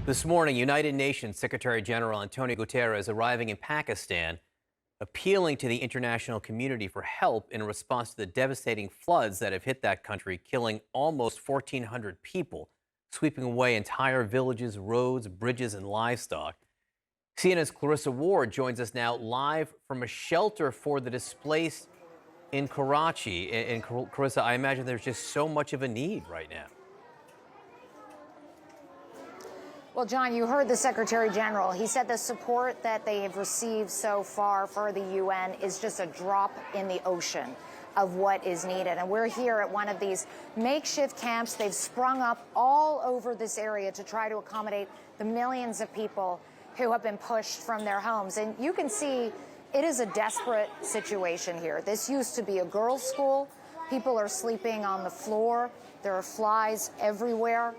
This morning, United Nations Secretary General Antonio Guterres arriving in Pakistan, appealing to the international community for help in response to the devastating floods that have hit that country, killing almost 1,400 people, sweeping away entire villages, roads, bridges, and livestock. CNN's Clarissa Ward joins us now live from a shelter for the displaced in Karachi. And Clarissa, I imagine there's just so much of a need right now. Well, John, you heard the Secretary General. He said the support that they have received so far for the UN is just a drop in the ocean of what is needed. And we're here at one of these makeshift camps. They've sprung up all over this area to try to accommodate the millions of people who have been pushed from their homes. And you can see it is a desperate situation here. This used to be a girls' school. People are sleeping on the floor. There are flies everywhere.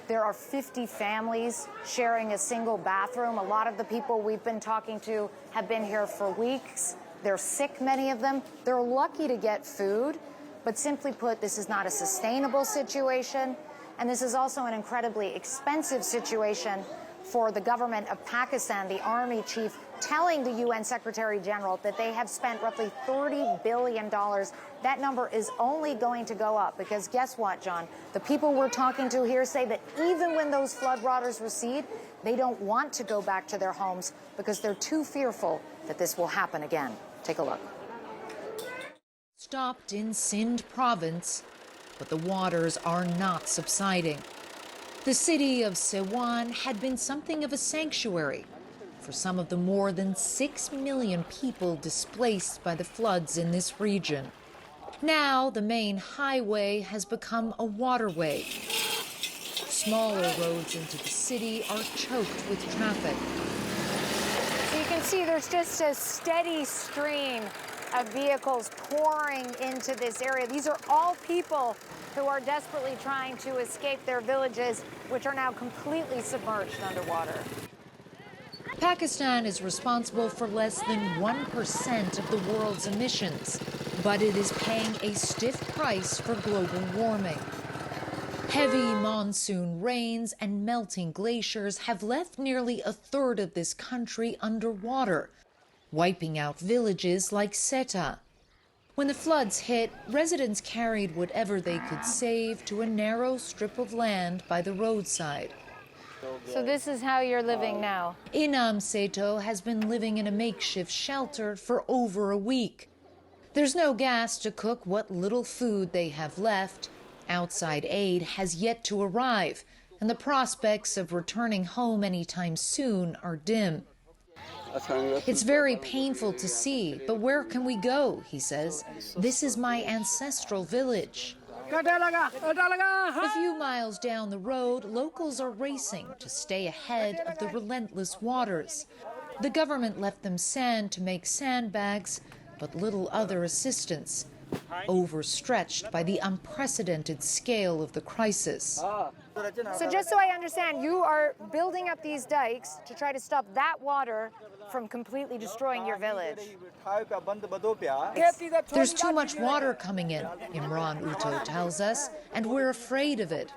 There are 50 families sharing a single bathroom. A lot of the people we've been talking to have been here for weeks. They're sick, many of them. They're lucky to get food, but simply put, this is not a sustainable situation, and this is also an incredibly expensive situation for the government of Pakistan. The army chief telling the UN Secretary General that they have spent roughly $30 billion. That number is only going to go up because guess what, John? The people we're talking to here say that even when those flood waters recede, they don't want to go back to their homes because they're too fearful that this will happen again. Take a look. Stopped in Sindh province, but the waters are not subsiding. The city of Siwan had been something of a sanctuary for some of the more than 6 million people displaced by the floods in this region. Now the main highway has become a waterway. Smaller roads into the city are choked with traffic. So you can see there's just a steady stream of vehicles pouring into this area. These are all people who are desperately trying to escape their villages, which are now completely submerged underwater. Pakistan is responsible for less than 1% of the world's emissions, but it is paying a stiff price for global warming. Heavy monsoon rains and melting glaciers have left nearly a third of this country underwater, wiping out villages like Seta. When the floods hit, residents carried whatever they could save to a narrow strip of land by the roadside. So this is how you're living now? Inam Seto has been living in a makeshift shelter for over a week. There's no gas to cook what little food they have left. Outside aid has yet to arrive, and the prospects of returning home anytime soon are dim. It's very painful to see, but where can we go, he says. This is my ancestral village. A few miles down the road, locals are racing to stay ahead of the relentless waters. The government left them sand to make sandbags, but little other assistance, overstretched by the unprecedented scale of the crisis. So just so I understand, you are building up these dikes to try to stop that water from completely destroying your village. There's too much water coming in, Imran Uto tells us, and we're afraid of it.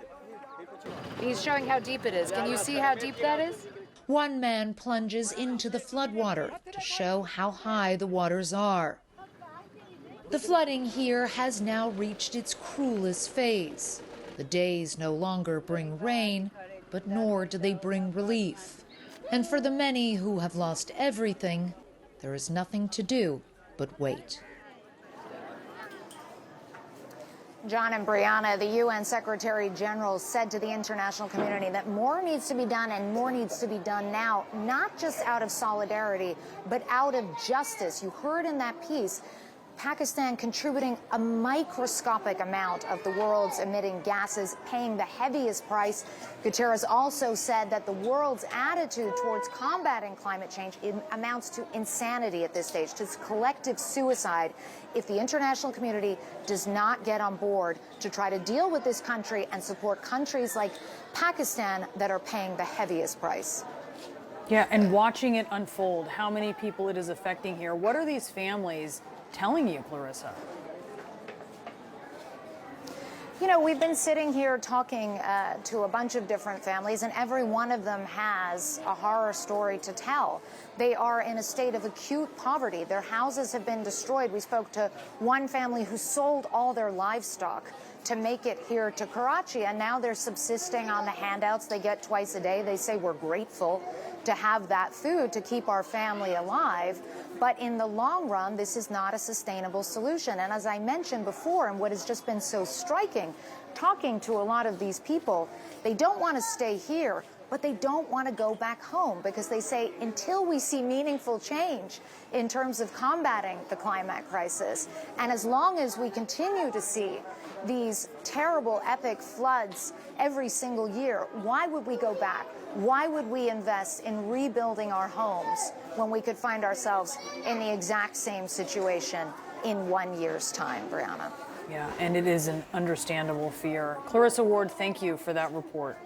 He's showing how deep it is. Can you see how deep that is? One man plunges into the floodwater to show how high the waters are. The flooding here has now reached its cruelest phase. The days no longer bring rain, but nor do they bring relief. And for the many who have lost everything, there is nothing to do but wait. John and Brianna, the UN Secretary General said to the international community that more needs to be done and more needs to be done now, not just out of solidarity, but out of justice. You heard in that piece Pakistan contributing a microscopic amount of the world's emitting gases, paying the heaviest price. Guterres also said that the world's attitude towards combating climate change amounts to insanity at this stage, to collective suicide, if the international community does not get on board to try to deal with this country and support countries like Pakistan that are paying the heaviest price. Yeah, and watching it unfold, how many people it is affecting here. What are these families telling you, Clarissa? You know, we've been sitting here talking to a bunch of different families, and every one of them has a horror story to tell. They are in a state of acute poverty. Their houses have been destroyed. We spoke to one family who sold all their livestock to make it here to Karachi, and now they're subsisting on the handouts they get twice a day. They say, we're grateful to have that food to keep our family alive. But in the long run, this is not a sustainable solution. And as I mentioned before, and what has just been so striking, talking to a lot of these people, they don't want to stay here, but they don't want to go back home because they say until we see meaningful change in terms of combating the climate crisis, and as long as we continue to see these terrible, epic floods every single year, why would we go back? Why would we invest in rebuilding our homes when we could find ourselves in the exact same situation in 1 year's time, Brianna? Yeah, and it is an understandable fear. Clarissa Ward, thank you for that report.